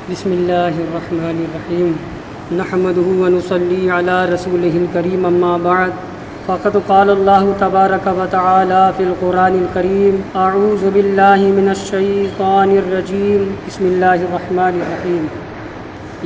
بسم اللہ الرحمن الرحیم نحمده ونصلی علی رسولہ الکریم اما بعد فقد قال اللہ تبارک وتعالی فی القرآن الکریم اعوذ باللہ من الشیطان الرجیم بسم اللہ الرحمن الرحیم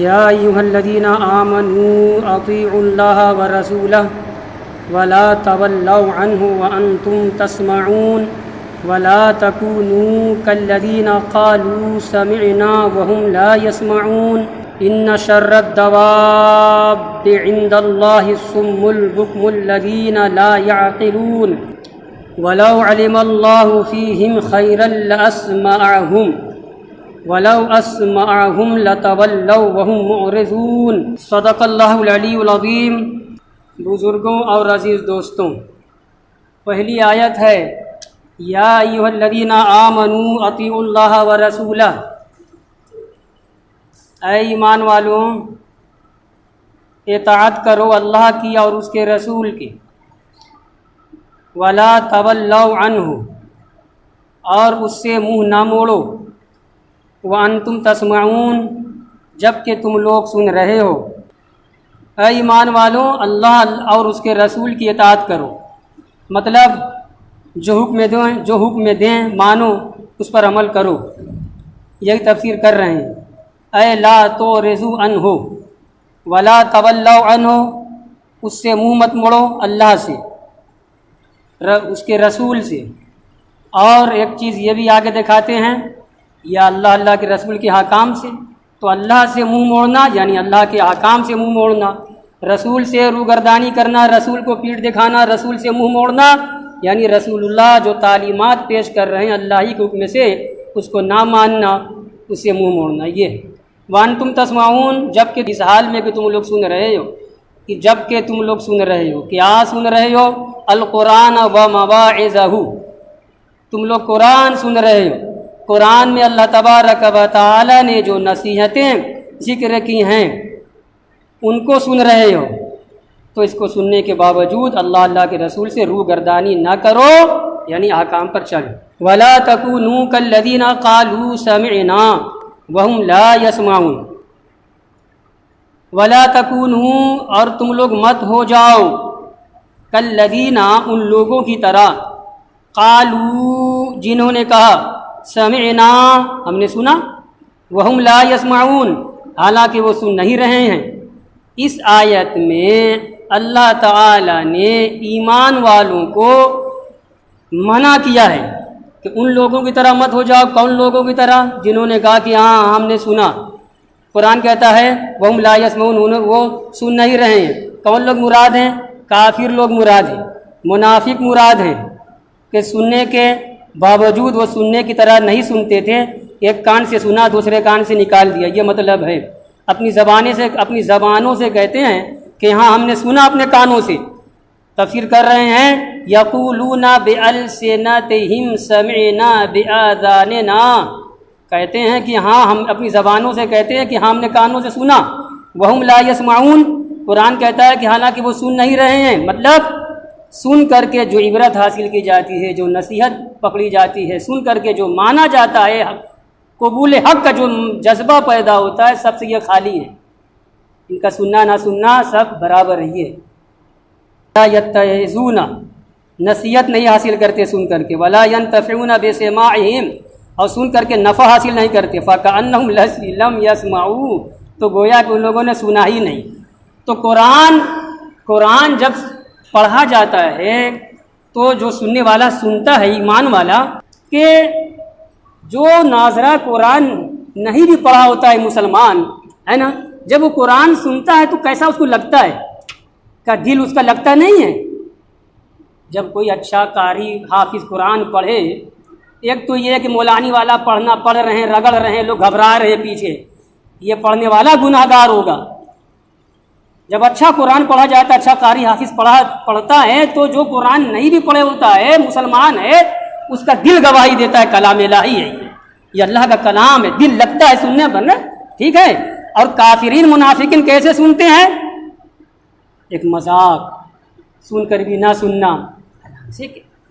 یا ایہا الذین آمنوا اطیعوا اللہ ورسولہ ولا تولوا عنہ وانتم تسمعون ولا تكونوا كالذين قالوا سمعنا وهم لا يسمعون إن شر الدواب عند الله الصم البكم الذين لا يعقلون ولو علم الله فيهم خيرا لأسمعهم ولو أسمعهم لتولوا وهم معرضون صدق الله العلی العظیم۔ بزرگوں اور عزیز دوستوں، پہلی آیت ہے یا ایھا الذین آمنوا اطیعوا اللہ ورسولہ، اے ایمان والوں اطاعت کرو اللہ کی اور اس کے رسول کی، ولا تولوا عنہ اور اس سے منہ نہ موڑو، وانتم تسمعون جب کہ تم لوگ سن رہے ہو۔ اے ایمان والوں اللہ اور اس کے رسول کی اطاعت کرو، مطلب جو حکم دیں مانو، اس پر عمل کرو، یہی تفسیر کر رہے ہیں۔ اے لا تعرضوا عنہ ولا تولوا عنہ، اس سے منہ مت موڑو، اللہ سے، اس کے رسول سے۔ اور ایک چیز یہ بھی آگے دکھاتے ہیں، یا اللہ کے رسول کے احکام سے، تو اللہ سے منہ موڑنا یعنی اللہ کے احکام سے منہ موڑنا، رسول سے روگردانی کرنا، رسول کو پیٹھ دکھانا، رسول سے منہ موڑنا یعنی رسول اللہ جو تعلیمات پیش کر رہے ہیں اللہ ہی کے حکم سے، اس کو نہ ماننا، اس سے منہ موڑنا۔ یہ وانتم تسمعون جب کہ اس حال میں کہ تم لوگ سن رہے ہو، کہ جب کہ تم لوگ سن رہے ہو، کیا سن رہے ہو؟ القرآن و مواعظہ، تم لوگ قرآن سن رہے ہو، قرآن میں اللہ تبارک و تعالی نے جو نصیحتیں ذکر کی ہیں ان کو سن رہے ہو، تو اس کو سننے کے باوجود اللہ کے رسول سے روگردانی نہ کرو، یعنی احکام پر چلو۔ ولا تکونوا کالذین قالوا سمعنا وهم لا يسمعون، ولا تکونوا اور تم لوگ مت ہو جاؤ، کالذین ان لوگوں کی طرح، قالوا جنہوں نے کہا، سمعنا ہم نے سنا، وهم لا يسمعون حالانکہ وہ سن نہیں رہے ہیں۔ اس آیت میں اللہ تعالی نے ایمان والوں کو منع کیا ہے کہ ان لوگوں کی طرح مت ہو جاؤ۔ کون لوگوں کی طرح؟ جنہوں نے کہا کہ ہاں ہم نے سنا، قرآن کہتا ہے وہم لا یسمعون، وہ سن نہیں رہے ہیں۔ کون لوگ مراد ہیں؟ کافر لوگ مراد ہیں، منافق مراد ہیں، کہ سننے کے باوجود وہ سننے کی طرح نہیں سنتے تھے، ایک کان سے سنا دوسرے کان سے نکال دیا، یہ مطلب ہے۔ اپنی زبانوں سے کہتے ہیں کہ ہاں ہم نے سنا اپنے کانوں سے، تفسیر کر رہے ہیں یقولون بألسنتہم سمعنا بآذاننا، کہتے ہیں کہ ہاں ہم اپنی زبانوں سے کہتے ہیں کہ ہم نے کانوں سے سنا، وہم لا یسمعون قرآن کہتا ہے کہ حالانکہ وہ سن نہیں رہے ہیں، مطلب سن کر کے جو عبرت حاصل کی جاتی ہے، جو نصیحت پکڑی جاتی ہے، سن کر کے جو مانا جاتا ہے، قبول حق کا جو جذبہ پیدا ہوتا ہے، سب سے یہ خالی ہے، ان کا سننا نہ سننا سب برابر ہے۔ یہ لا یتعظون نصیحت نہیں حاصل کرتے سن کر کے، ولا ینتفعون بسماعہم اور سن کر کے نفع حاصل نہیں کرتے، فکأنہم لم یسمعوا تو گویا کہ ان لوگوں نے سنا ہی نہیں۔ تو قرآن جب پڑھا جاتا ہے تو جو سننے والا سنتا ہے، ایمان والا، کہ جو ناظرہ قرآن نہیں بھی پڑھا ہوتا ہے مسلمان ہے نا، جب وہ قرآن سنتا ہے تو کیسا اس کو لگتا ہے؟ کا دل اس کا لگتا نہیں ہے؟ جب کوئی اچھا قاری حافظ قرآن پڑھے، ایک تو یہ ہے کہ مولانی والا پڑھ رہے ہیں، رگڑ رہے ہیں، لوگ گھبرا رہے ہیں پیچھے، یہ پڑھنے والا گناہ گار ہوگا۔ جب اچھا قرآن پڑھا جاتا ہے، اچھا قاری حافظ پڑھتا ہے، تو جو قرآن نہیں بھی پڑھے ہوتا ہے، مسلمان ہے، اس کا دل گواہی دیتا ہے کلام الہی ہے، یہ اللہ کا کلام ہے، دل لگتا ہے سننے پر نا، ٹھیک ہے۔ اور کافرین منافقین کیسے سنتے ہیں؟ ایک مذاق، سن کر بھی نہ سننا، سے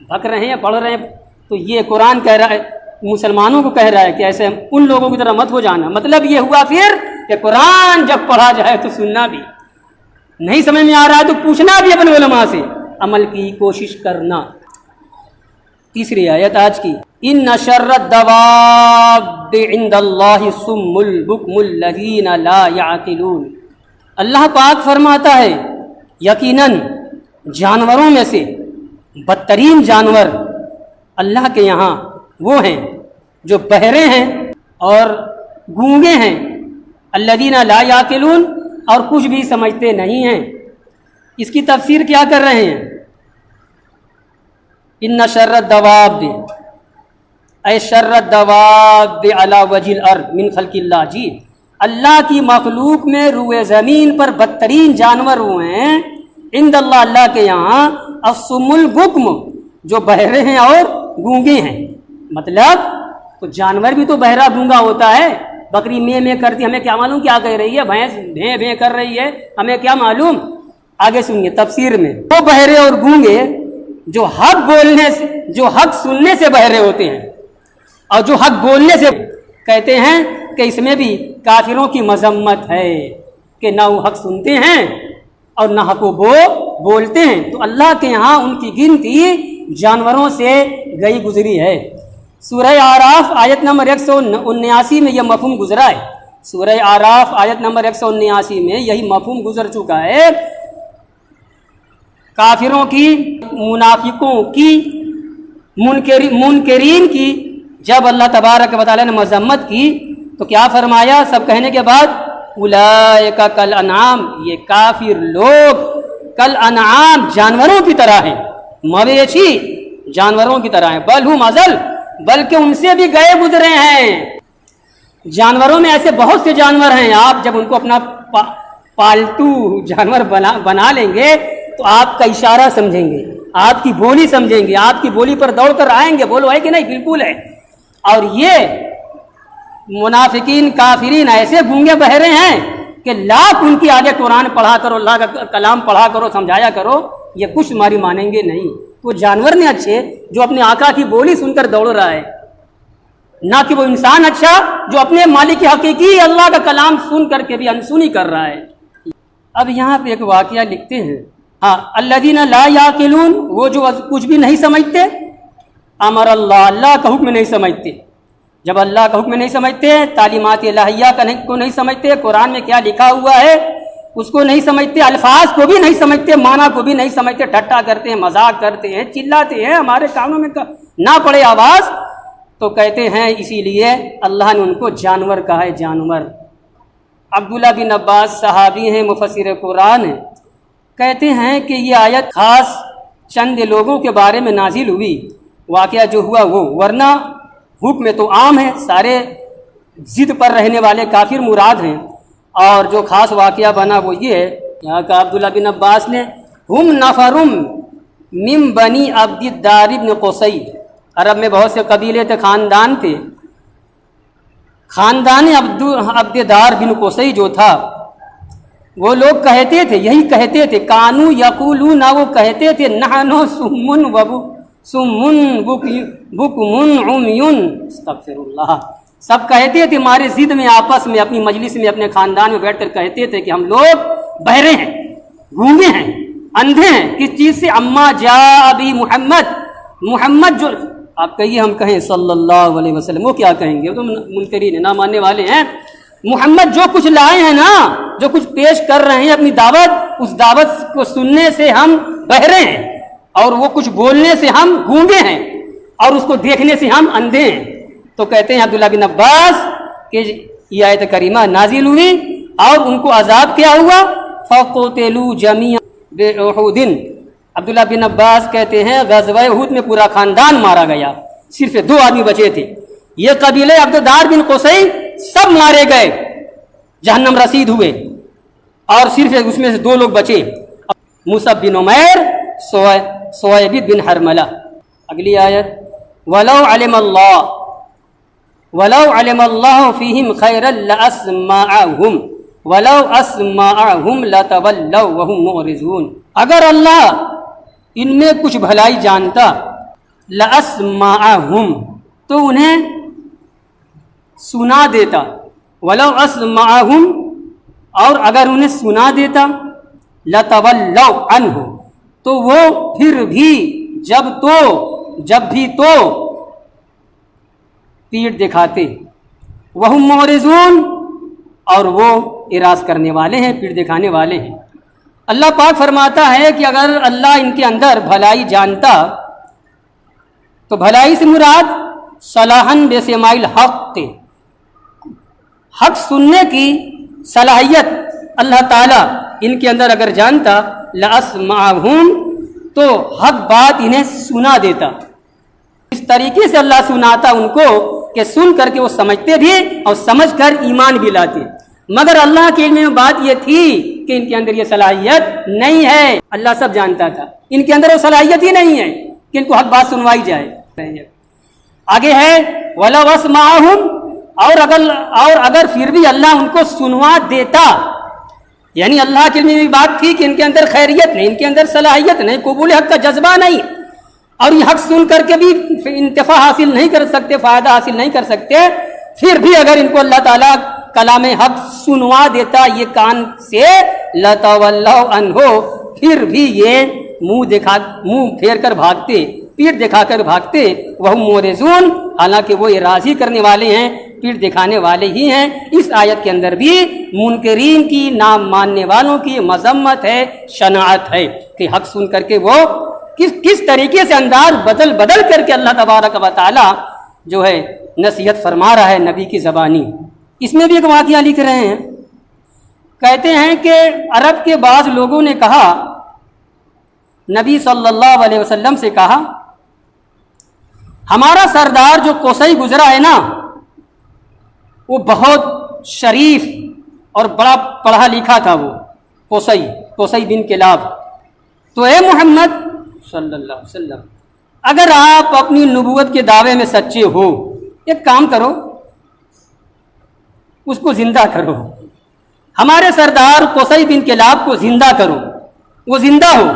بھک رہے ہیں، پڑھ رہے ہیں، تو یہ قرآن کہہ رہا ہے مسلمانوں کو کہہ رہا ہے کہ ایسے ان لوگوں کی طرح مت ہو جانا۔ مطلب یہ ہوا پھر کہ قرآن جب پڑھا جائے تو سننا بھی، نہیں سمجھ میں آ رہا ہے تو پوچھنا بھی اپنے علماء سے، عمل کی کوشش کرنا۔ تیسری آیت آج کی، ان شر الدواب عند اللہ الصم البکم الذین لا یعقلون۔ اللہ پاک فرماتا ہے یقیناً جانوروں میں سے بدترین جانور اللہ کے یہاں وہ ہیں جو بہرے ہیں اور گونگے ہیں، الذین لا یعقلون، اور کچھ بھی سمجھتے نہیں ہیں۔ اس کی تفسیر کیا کر رہے ہیں؟ ان شر الدواب اے شر الدواب علی وجہ الارض من خلق اللہ، جی اللہ کی مخلوق میں روئے زمین پر بدترین جانور ہوئے ہیں عند اللہ، اللہ کے یہاں، الصم البکم، جو بہرے ہیں اور گونگے ہیں۔ مطلب تو جانور بھی تو بہرا گونگا ہوتا ہے، بکری میں میں کرتی، ہمیں کیا معلوم کیا کہہ رہی ہے، بھینس بھیں بھیں کر رہی ہے، ہمیں کیا معلوم۔ آگے سنیے تفسیر میں، وہ بہرے اور گونگے جو حق بولنے سے، جو حق سننے سے بہرے ہوتے ہیں، اور جو حق بولنے سے کہتے ہیں کہ اس میں بھی کافروں کی مذمت ہے کہ نہ وہ حق سنتے ہیں اور نہ حق وہ بولتے ہیں۔ تو اللہ کے ہاں ان کی گنتی جانوروں سے گئی گزری ہے۔ سورہ آراف آیت نمبر 179 میں یہ مفہوم گزرا ہے، سورہ آراف آیت نمبر 179 میں یہی مفہوم گزر چکا ہے۔ کافروں کی، منافقوں کی، منکرین کی جب اللہ تبارک و تعالیٰ نے مذمت کی تو کیا فرمایا؟ سب کہنے کے بعد اولئک کالانعام، یہ کافر لوگ کالانعام، جانوروں کی طرح ہیں، مویشی جانوروں کی طرح ہیں، بل ہم اضل، بلکہ ان سے بھی گئے گزرے ہیں۔ جانوروں میں ایسے بہت سے جانور ہیں، آپ جب ان کو اپنا پالتو جانور بنا لیں گے تو آپ کا اشارہ سمجھیں گے، آپ کی بولی سمجھیں گے، آپ کی بولی پر دوڑ کر آئیں گے، بولو ہے کہ نہیں؟ بالکل ہے۔ اور یہ منافقین کافرین ایسے گونگے بہرے ہیں کہ لاکھ ان کی آگے قرآن پڑھا کرو، اللہ کا کلام پڑھا کرو، سمجھایا کرو، یہ کچھ ہماری مانیں گے نہیں۔ وہ جانور نے اچھے جو اپنے آقا کی بولی سن کر دوڑ رہا ہے، نہ کہ وہ انسان اچھا جو اپنے مالک حقیقی اللہ کا کلام سن کر کے بھی انسنی کر رہا ہے۔ اب یہاں پہ ایک واقعہ لکھتے ہیں، ہاں، الذین لا یعقلون، وہ جو کچھ بھی نہیں سمجھتے، امر اللہ، اللہ کا حکم نہیں سمجھتے۔ جب اللہ کا حکم نہیں سمجھتے، تعلیمات الہیہ کو نہیں سمجھتے، قرآن میں کیا لکھا ہوا ہے اس کو نہیں سمجھتے، الفاظ کو بھی نہیں سمجھتے، معنی کو بھی نہیں سمجھتے، ٹھٹا کرتے ہیں، مذاق کرتے ہیں، چلاتے ہیں، ہمارے کانوں میں نہ پڑے آواز، تو کہتے ہیں اسی لیے اللہ نے ان کو جانور کہا ہے، جانور۔ عبداللہ بن عباس صحابی ہیں، مفسر قرآن ہیں، کہتے ہیں کہ یہ آیت خاص چند لوگوں کے بارے میں نازل ہوئی، واقعہ جو ہوا وہ، ورنہ حکم تو عام ہے، سارے ضد پر رہنے والے کافر مراد ہیں، اور جو خاص واقعہ بنا وہ یہ ہے، یہاں کا عبداللہ بن عباس نے، ہم نفرم من بنی عبد الدار بن قصی، عرب میں بہت سے قبیلے تھے، خاندان تھے، خاندان عبد الدار بن قصی جو تھا، وہ لوگ کہتے تھے، یہی کہتے تھے، کانو یقولون، وہ کہتے تھے، نحنو سمن بکمن عمیون، استغفر اللہ، سب کہتے تھے ہمارے ضد میں، آپس میں، اپنی مجلس میں، اپنے خاندان میں بیٹھ کر کہتے تھے کہ ہم لوگ بہرے ہیں، گونگے ہیں، اندھے ہیں، کس چیز سے؟ اما جاء ابی محمد جو آپ کہیے، ہم کہیں صلی اللہ علیہ وسلم، وہ کیا کہیں گے؟ وہ تو منکرین ہیں، نہ ماننے والے ہیں۔ محمد جو کچھ لائے ہیں نا، جو کچھ پیش کر رہے ہیں اپنی دعوت، اس دعوت کو سننے سے ہم بہرے ہیں، اور وہ کچھ بولنے سے ہم گونگے ہیں، اور اس کو دیکھنے سے ہم اندھے ہیں۔ تو کہتے ہیں عبداللہ بن عباس کہ یہ آیت کریمہ نازل ہوئی اور ان کو عذاب کیا ہوا، فَقُتِلُوا جَمِيعًا بِأُحُدٍ، عبداللہ بن عباس کہتے ہیں غزوہ احد میں پورا خاندان مارا گیا، صرف 2 آدمی بچے تھے، یہ قبیلے عبد الدار بن قصی سب مارے گئے، جہنم رسید ہوئے، اور صرف اس میں سے 2 لوگ بچے، مصعب بن عمیر، سویبید بن حرملہ۔ اگلی آیت، وَلَوْ عَلِمَ اللَّهُ فِيهِمْ خَيْرًا لَأَسْمَعَهُمْ وَلَوْ أَسْمَعَهُمْ لَتَوَلَّوْا وَهُمْ مُعْرِضُونَ، اگر اللہ ان میں کچھ بھلائی جانتا، لَأَسْمَعَهُمْ، تو انہیں سنا دیتا، ولو اسمعہم، اور اگر انہیں سنا دیتا، لتولوا عنہ، تو وہ پھر بھی جب بھی تو پیٹ دکھاتے، وہم معرضون، اور وہ اعراض کرنے والے ہیں، پیٹ دکھانے والے ہیں۔ اللہ پاک فرماتا ہے کہ اگر اللہ ان کے اندر بھلائی جانتا تو بھلائی سے مراد صلاحاً بسماع الحق، حق سننے کی صلاحیت اللہ تعالیٰ ان کے اندر اگر جانتا، لاسمعہم، تو حق بات انہیں سنا دیتا۔ اس طریقے سے اللہ سناتا ان کو کہ سن کر کے وہ سمجھتے بھی اور سمجھ کر ایمان بھی لاتے، مگر اللہ کے علم میں بات یہ تھی کہ ان کے اندر یہ صلاحیت نہیں ہے۔ اللہ سب جانتا تھا، ان کے اندر وہ صلاحیت ہی نہیں ہے کہ ان کو حق بات سنوائی جائے۔ آگے ہے وَلَوْ أَسْمَعَهُمْ، اور اگر پھر بھی اللہ ان کو سنوا دیتا، یعنی اللہ کے علم میں بات تھی کہ ان کے اندر خیریت نہیں، ان کے اندر صلاحیت نہیں، قبول حق کا جذبہ نہیں، اور یہ حق سن کر کے بھی انتفاع حاصل نہیں کر سکتے، فائدہ حاصل نہیں کر سکتے، پھر بھی اگر ان کو اللہ تعالیٰ کلام حق سنوا دیتا یہ کان سے، لتولوا عنہ، پھر بھی یہ منہ پھیر کر بھاگتے، پیٹ دکھا کر بھاگتے، وہم معرضون، حالانکہ وہ راضی کرنے والے ہیں، پیٹ دکھانے والے ہی ہیں۔ اس آیت کے اندر بھی منکرین کی، نام ماننے والوں کی مذمت ہے، شناعت ہے کہ حق سن کر کے وہ کس طریقے سے انداز بدل کر کے اللہ تبارک و تعالی جو ہے نصیحت فرما رہا ہے نبی کی زبانی۔ اس میں بھی ایک واقعہ لکھ رہے ہیں، کہتے ہیں کہ عرب کے بعض لوگوں نے کہا، نبی صلی اللہ علیہ وسلم سے کہا، ہمارا سردار جو کوسئی گزرا ہے نا، وہ بہت شریف اور بڑا پڑھا لکھا تھا، وہ کوسئی بن کلاب، تو اے محمد صلی اللہ علیہ وسلم، اگر آپ اپنی نبوت کے دعوے میں سچے ہو، ایک کام کرو، اس کو زندہ کرو، ہمارے سردار کوسئی بن کلاب کو زندہ کرو، وہ زندہ ہو،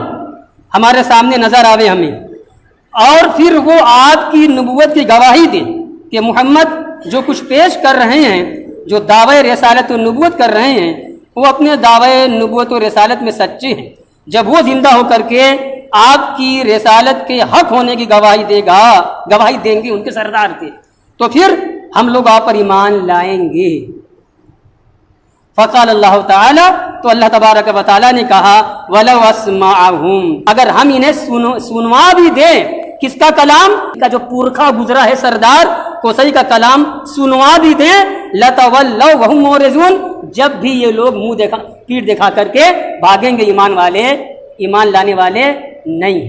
ہمارے سامنے نظر آوے ہمیں، اور پھر وہ آپ کی نبوت کی گواہی دے کہ محمد جو کچھ پیش کر رہے ہیں، جو دعوی رسالت و نبوت کر رہے ہیں، وہ اپنے دعوی نبوت و رسالت میں سچے ہیں۔ جب وہ زندہ ہو کر کے آپ کی رسالت کے حق ہونے کی گواہی دیں گے، ان کے سردار تھے، تو پھر ہم لوگ آپ پر ایمان لائیں گے۔ فقال اللہ تعالی، تو اللہ تبارک و تعالی نے کہا، وَلَوْ أَسْمَعَهُمْ، اگر ہم انہیں سنوا بھی دیں، کس کا کلام کا جو پورکھا گزرا ہے سردار کوسئی کا کلام سنوا بھی دیں، لَتَوَلَّوْا وَهُمْ مُعْرِضُونَ، جب بھی یہ لوگ پیٹ دکھا کر کے بھاگیں گے، ایمان لانے والے نہیں۔